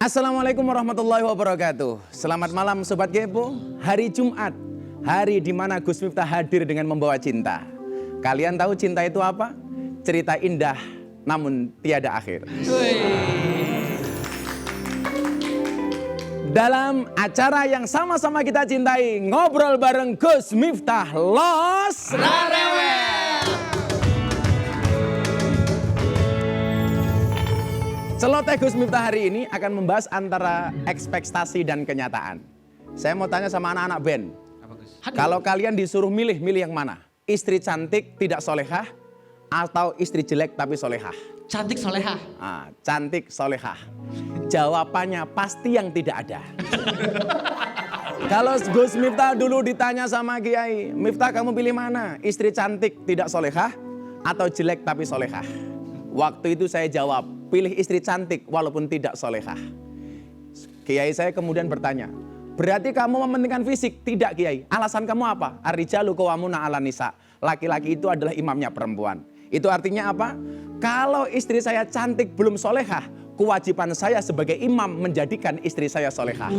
Assalamualaikum warahmatullahi wabarakatuh. Selamat malam Sobat Kepo. Hari Jumat, hari di mana Gus Miftah hadir dengan membawa cinta. Kalian tahu cinta itu apa? Cerita indah namun tiada akhir. Dalam acara yang sama-sama kita cintai, ngobrol bareng Gus Miftah Los Rarewel. Celoteh Gus Miftah hari ini akan membahas antara ekspektasi dan kenyataan. Saya mau tanya sama anak-anak band. Kalau kalian disuruh milih yang mana? Istri cantik tidak solehah atau istri jelek tapi solehah? Cantik solehah. Cantik solehah. Jawabannya pasti yang tidak ada. Kalau Gus Miftah dulu ditanya sama Kiai, Miftah kamu pilih mana? Istri cantik tidak solehah atau jelek tapi solehah? Waktu itu saya jawab, pilih istri cantik walaupun tidak solehah. Kiai saya kemudian bertanya, berarti kamu mementingkan fisik? Tidak Kiai, alasan kamu apa? Ar-rijalu qawwamuna 'alan nisa. Laki-laki itu adalah imamnya perempuan. Itu artinya apa? Kalau istri saya cantik belum solehah, kewajiban saya sebagai imam menjadikan istri saya solehah.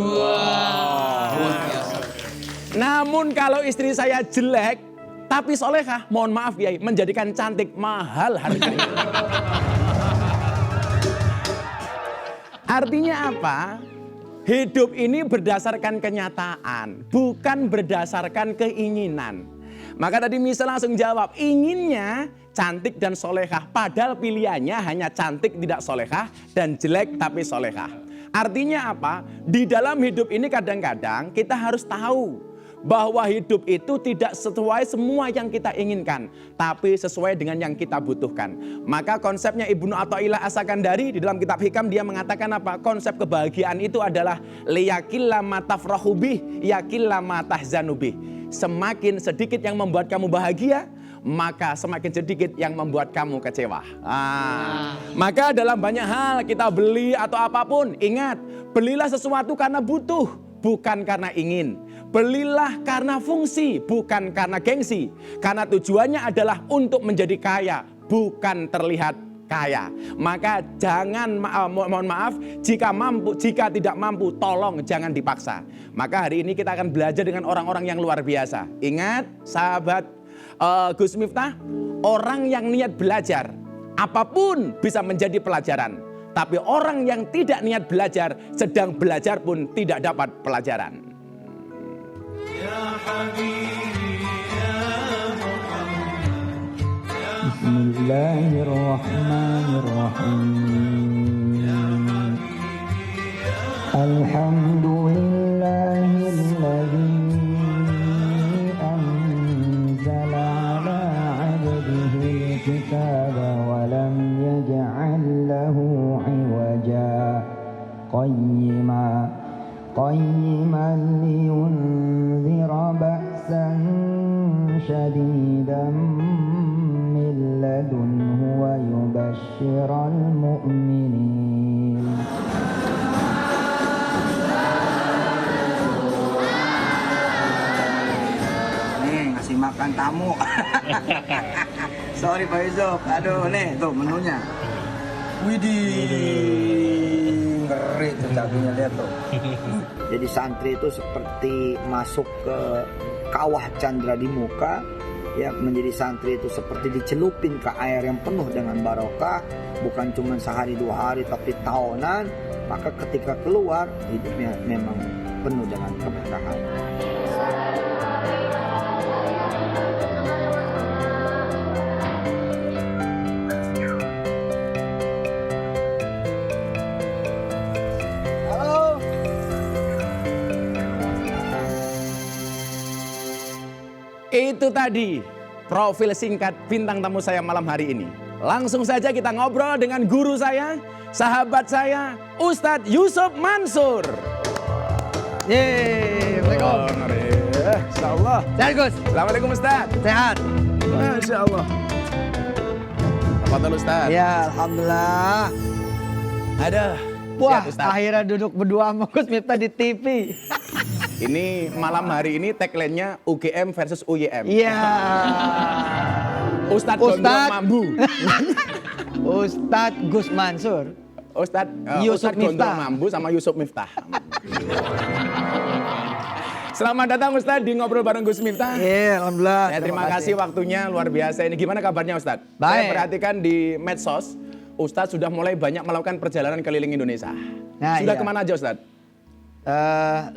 Namun kalau istri saya jelek tapi solehah, mohon maaf Kiai, menjadikan cantik mahal harganya. Artinya apa? Hidup ini berdasarkan kenyataan, bukan berdasarkan keinginan. Maka tadi Misal langsung jawab, inginnya cantik dan solehah, padahal pilihannya hanya cantik tidak solehah dan jelek tapi solehah. Artinya apa? Di dalam hidup ini kadang-kadang kita harus tahu bahwa hidup itu tidak sesuai semua yang kita inginkan, tapi sesuai dengan yang kita butuhkan. Maka konsepnya Ibnu Athaillah As-Sakandari di dalam kitab Hikam dia mengatakan apa? Konsep kebahagiaan itu adalah liyakilla ma tafrahu bih, yakilla ma tahzanu bih. Semakin sedikit yang membuat kamu bahagia, maka semakin sedikit yang membuat kamu kecewa. Maka dalam banyak hal kita beli atau apapun, ingat, belilah sesuatu karena butuh, bukan karena ingin. Belilah karena fungsi, bukan karena gengsi. Karena tujuannya adalah untuk menjadi kaya, bukan terlihat kaya. Maka jangan, mohon maaf, jika tidak mampu, tolong jangan dipaksa. Maka hari ini kita akan belajar dengan orang-orang yang luar biasa. Ingat, sahabat Gus Miftah, orang yang niat belajar, apapun bisa menjadi pelajaran. Tapi orang yang tidak niat belajar, sedang belajar pun tidak dapat pelajaran. Ya Habibi, ya Muhammad. Bismillahirrahmanirrahim. Alhamdulillahilladzi anzala ala 'abdihi al-kitaba wa lam yaj'al lahu 'iwaja qayyiman liyunzira ba'san shadidan min ladunhu wa yubashshiral mu'minin. Ngasih makan tamu. Sorry Pak Yusuf. Aduh nih tuh menunya. Widih, ngeri tuh cabenya, lihat tuh. Jadi santri itu seperti masuk ke kawah candra di muka, ya, menjadi santri itu seperti dicelupin ke air yang penuh dengan barokah, bukan cuma sehari dua hari tapi tahunan. Maka ketika keluar hidupnya memang penuh dengan keberkahan. Itu tadi profil singkat bintang tamu saya malam hari ini. Langsung saja kita ngobrol dengan guru saya, sahabat saya, Ustadz Yusuf Mansur. Yeay, Assalamualaikum. Insyaallah. Sehat Gus? Assalamualaikum Ustadz. Sehat? Masya Allah. Apa Ustadz? Ya Alhamdulillah. Ada. Wah, Ustadz. akhirnya duduk berdua sama Gus Miftah di TV. Ini malam hari ini tagline-nya UGM versus UYM. Iya. Ustadz Gondrong Mambu. Ustadz Gus Mansur. Yusuf Ustadz Gondrong Miftah. Mambu sama Yusuf Miftah. Selamat datang Ustadz di Ngobrol Bareng Gus Miftah. Iya, alhamdulillah. Ya, terima kasih waktunya luar biasa. Ini gimana kabarnya Ustadz? Baik. Saya perhatikan di medsos, Ustadz sudah mulai banyak melakukan perjalanan keliling Indonesia. Nah, Sudah iya. kemana aja Ustadz?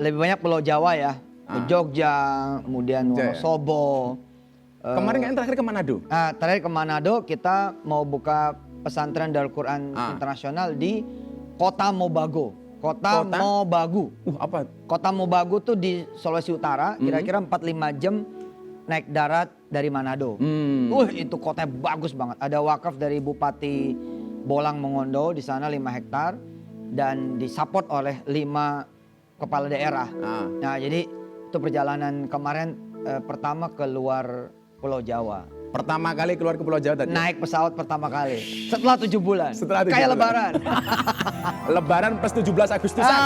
Lebih banyak Pulau Jawa ya. Ke Jogja, kemudian Jogja ya? Wonosobo. Kemarin kayaknya terakhir ke Manado. Terakhir ke Manado, kita mau buka pesantren Darul Quran Internasional di Kota Mobagu. Kota Mobagu. Apa? Kota Mobagu tuh di Sulawesi Utara, kira-kira 4-5 jam naik darat dari Manado. Itu kotanya bagus banget. Ada wakaf dari Bupati Bolang Mongondo di sana 5 hektar dan disupport oleh 5 kepala daerah. Nah, jadi itu perjalanan kemarin pertama ke luar Pulau Jawa. Pertama kali keluar ke Pulau Jawa tadi? Naik pesawat pertama kali setelah 7 bulan. Setelah 7 kayak bulan. lebaran. Lebaran plus 17 Agustusan.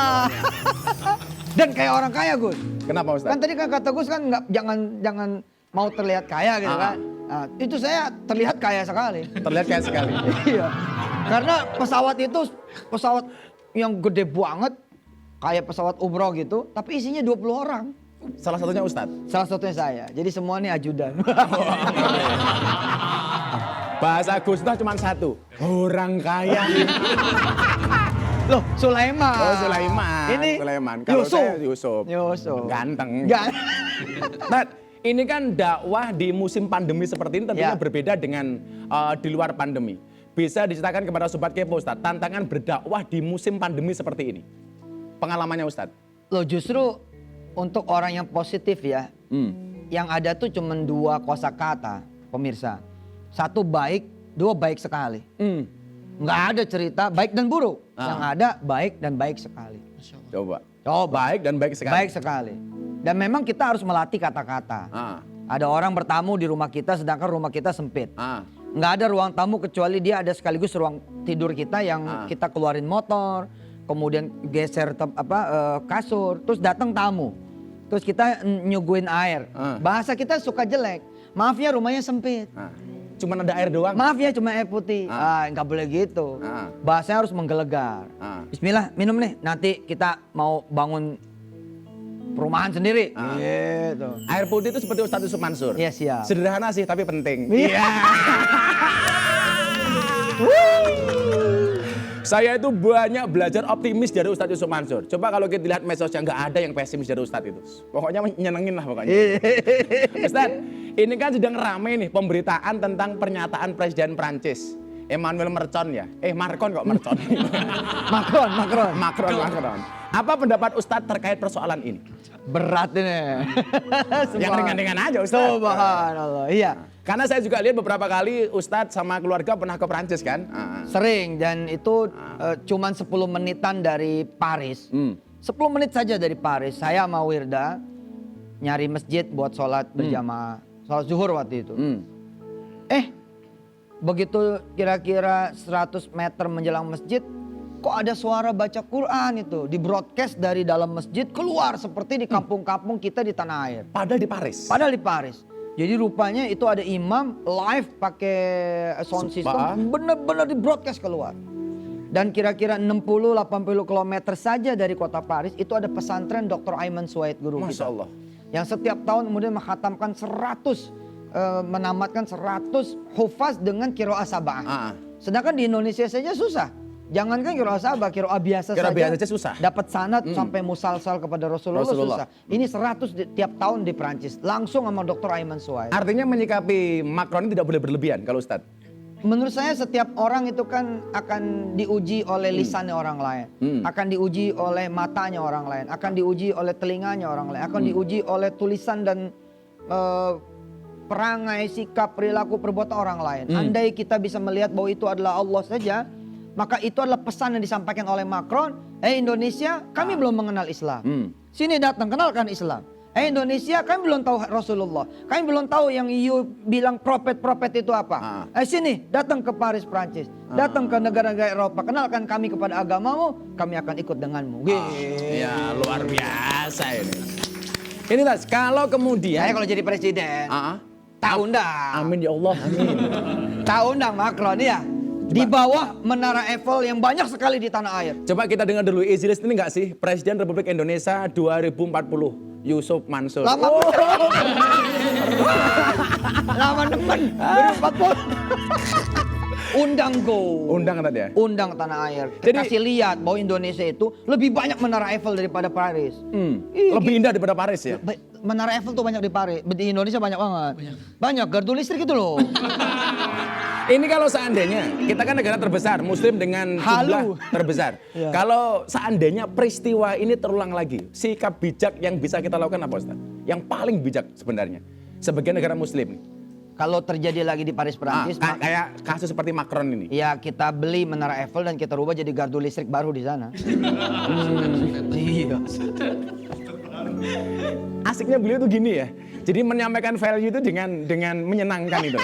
Dan kayak orang kaya, Gus. Kenapa Ustadz? Kan tadi kan kata Gus kan nggak jangan mau terlihat kaya gitu kan. Nah, itu saya terlihat kaya sekali. Terlihat kayak sekali. Iya. Karena pesawat itu pesawat yang gede banget kayak pesawat umroh gitu, tapi isinya 20 orang. Salah satunya Ustadz. Salah satunya saya. Jadi semua ini ajudan. Bahasa Gus Miftah cuma satu. Orang kaya. Loh, Sulaiman. Oh, Sulaiman. Ini Sulaiman. Kalau Yusuf. saya Yusuf. Yusuf. Ganteng. Nah, Ini kan dakwah di musim pandemi seperti ini tentunya Ya. berbeda dengan di luar pandemi. Bisa diceritakan kepada Sobat Kepo Ustadz, tantangan berdakwah di musim pandemi seperti ini. Pengalamannya Ustadz. Loh, justru untuk orang yang positif ya, yang ada tuh cuma 2 kosakata, pemirsa. 1 baik, 2 baik sekali. Nggak ada cerita baik dan buruk. Yang ada baik dan baik sekali. Coba. Baik dan baik sekali. Baik sekali. Dan memang kita harus melatih kata-kata. Ada orang bertamu di rumah kita sedangkan rumah kita sempit. Nggak ada ruang tamu kecuali dia ada sekaligus ruang tidur kita yang kita keluarin motor, kemudian geser kasur, terus datang tamu. Terus kita nyuguhin air. Bahasa kita suka jelek. Maaf ya rumahnya sempit. Cuman ada air doang. Maaf ya cuma air putih. Nggak boleh gitu. Bahasanya harus menggelegar. Bismillah minum nih. Nanti kita mau bangun perumahan sendiri. Gitu. Air putih itu seperti Ustadz Yusuf Mansur. Iya, siap. Sederhana sih tapi penting. Iya. Saya itu banyak belajar optimis dari Ustadz Yusuf Mansur. Coba kalau kita lihat medsosnya nggak ada yang pesimis dari Ustadz itu. Pokoknya nyenengin lah pokoknya. Ustadz, ini kan sedang ramai nih pemberitaan tentang pernyataan Presiden Prancis. Emmanuel Macron ya? Macron kok Macron. Macron. Apa pendapat Ustadz terkait persoalan ini? Berat ini. Yang ringan-ringan aja Ustadz. Subhanallah. Iya. Karena saya juga lihat beberapa kali Ustadz sama keluarga pernah ke Prancis kan? Sering dan itu cuman 10 menitan dari Paris. 10 menit saja dari Paris. Saya sama Wirda nyari masjid buat sholat berjamaah. Sholat zuhur waktu itu. Begitu kira-kira 100 meter menjelang masjid, kok ada suara baca Quran itu di broadcast dari dalam masjid keluar seperti di kampung-kampung kita di tanah air. Padahal di Paris. Padahal di Paris. Jadi rupanya itu ada imam live pakai sound system, bener-bener di broadcast keluar. Dan kira-kira 60-80 kilometer saja dari kota Paris itu ada pesantren Dr. Aiman Suwaid guru Masya kita. Allah. Yang setiap tahun kemudian menghatamkan 100 hufaz dengan qiraah sab'ah. Sedangkan di Indonesia saja susah. Jangankan qiraah sab'ah, qiraah biasa saja susah. dapat sanad sampai musalsal kepada Rasulullah susah. Ini 100 tiap tahun di Prancis. Langsung sama Dr. Aiman Suwaid. Artinya menyikapi Macron ini tidak boleh berlebihan kalau Ustadz? Menurut saya setiap orang itu kan akan diuji oleh lisannya orang lain. Akan diuji oleh matanya orang lain. Akan diuji oleh telinganya orang lain. Akan diuji oleh tulisan dan perangai, sikap, perilaku, perbuatan orang lain. Andai kita bisa melihat bahwa itu adalah Allah saja, maka itu adalah pesan yang disampaikan oleh Macron. Indonesia, kami belum mengenal Islam. Sini datang, kenalkan Islam. Indonesia, kami belum tahu Rasulullah. Kami belum tahu yang you bilang propet-propet itu apa. Sini, datang ke Paris, Prancis. Datang ke negara-negara Eropa. Kenalkan kami kepada agamamu, kami akan ikut denganmu. Ya, luar biasa ini. Ini Tas, kalau kemudian... Saya kalau jadi presiden, tak undang. Amin ya Allah, amin. Tak undang Macron ya. Di bawah Menara Eiffel yang banyak sekali di tanah air. Coba kita dengar dulu, easy listening nggak sih? Presiden Republik Indonesia 2040, Yusuf Mansur. Lama lama nemen 2040. Undang go. Undang tadi ya? Undang tanah air. Jadi- Kasih lihat bahwa Indonesia itu lebih banyak Menara Eiffel daripada Paris. Lebih indah daripada Paris ya? Menara Eiffel tuh banyak di Paris, di Indonesia banyak banget. Banyak gardu listrik itu loh. Ini kalau seandainya, kita kan negara terbesar, Muslim dengan jumlah Halu. terbesar. Kalau seandainya peristiwa ini terulang lagi, sikap bijak yang bisa kita lakukan apa Ustaz? Yang paling bijak sebenarnya, sebagai negara Muslim. Kalau terjadi lagi di Paris, Perancis, Kayak kasus seperti Macron ini. ya kita beli Menara Eiffel dan kita rubah jadi gardu listrik baru di sana. Iya. Asiknya beliau tuh gini ya. Jadi menyampaikan value itu dengan menyenangkan itu.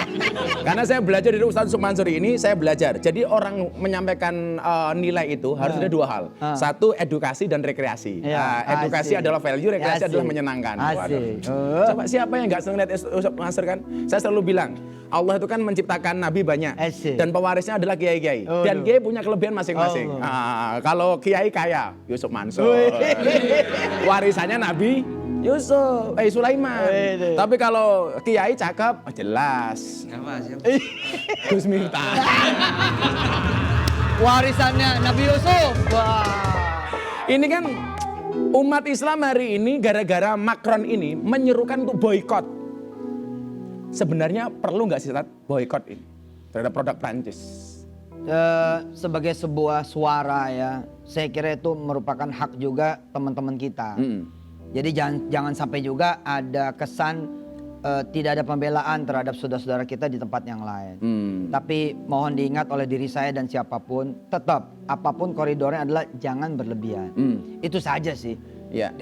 Karena saya belajar dari Ustaz Yusuf Mansur ini, saya belajar. Jadi orang menyampaikan nilai itu harus ada dua hal. Satu, edukasi dan rekreasi. Ya, Edukasi asik. adalah value, rekreasi Asik. adalah menyenangkan. Asik. Coba siapa yang nggak senang lihat Ustaz Mansur kan? Saya selalu bilang, Allah itu kan menciptakan nabi banyak. Asik. Dan pewarisnya adalah kiai-kiai. Oh, Dan kiai punya kelebihan masing-masing. Kalau kiai kaya, Yusuf Mansur. Warisannya Nabi Sulaiman. Tapi kalau kiai cakep, jelas. Gus Miftah. Warisannya Nabi Yusuf. Wah. Ini kan umat Islam hari ini gara-gara Macron ini menyerukan untuk boykot. Sebenarnya perlu nggak sih Ustaz boykot ini terhadap produk Prancis? Sebagai sebuah suara ya, saya kira itu merupakan hak juga teman-teman kita. Jadi jangan sampai juga ada kesan tidak ada pembelaan terhadap saudara-saudara kita di tempat yang lain. Tapi mohon diingat oleh diri saya dan siapapun, tetap apapun koridornya adalah jangan berlebihan. Itu saja sih. Ya.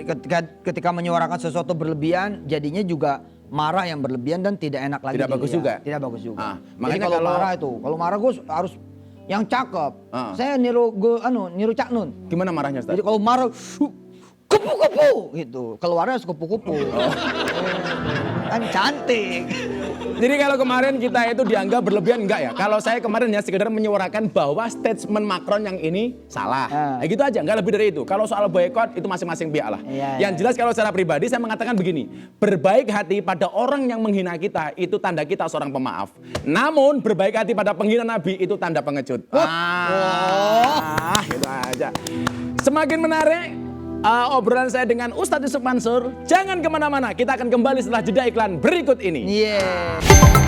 Ketika menyuarakan sesuatu berlebihan, jadinya juga marah yang berlebihan dan tidak enak lagi. Tidak bagus dilihat. juga. Tidak bagus juga. Ah, Jadi makanya kalau marah gue harus yang cakep. Saya niru Cak Nun. Gimana marahnya Ustaz? Jadi kalau marah kupu-kupu gitu. Keluarnya kupu-kupu. Kan cantik. Jadi kalau kemarin kita itu dianggap berlebihan enggak ya? Kalau saya kemarin ya sekedar menyuarakan bahwa statement Macron yang ini salah. Nah, gitu aja, enggak lebih dari itu. Kalau soal boykot itu masing-masing pihak lah. Yang jelas kalau secara pribadi saya mengatakan begini, berbaik hati pada orang yang menghina kita itu tanda kita seorang pemaaf. Namun berbaik hati pada penghina Nabi itu tanda pengecut. Gitu aja. Semakin menarik obrolan saya dengan Ustadz Yusuf Mansur. Jangan kemana-mana, kita akan kembali setelah jeda iklan berikut ini. Yeah.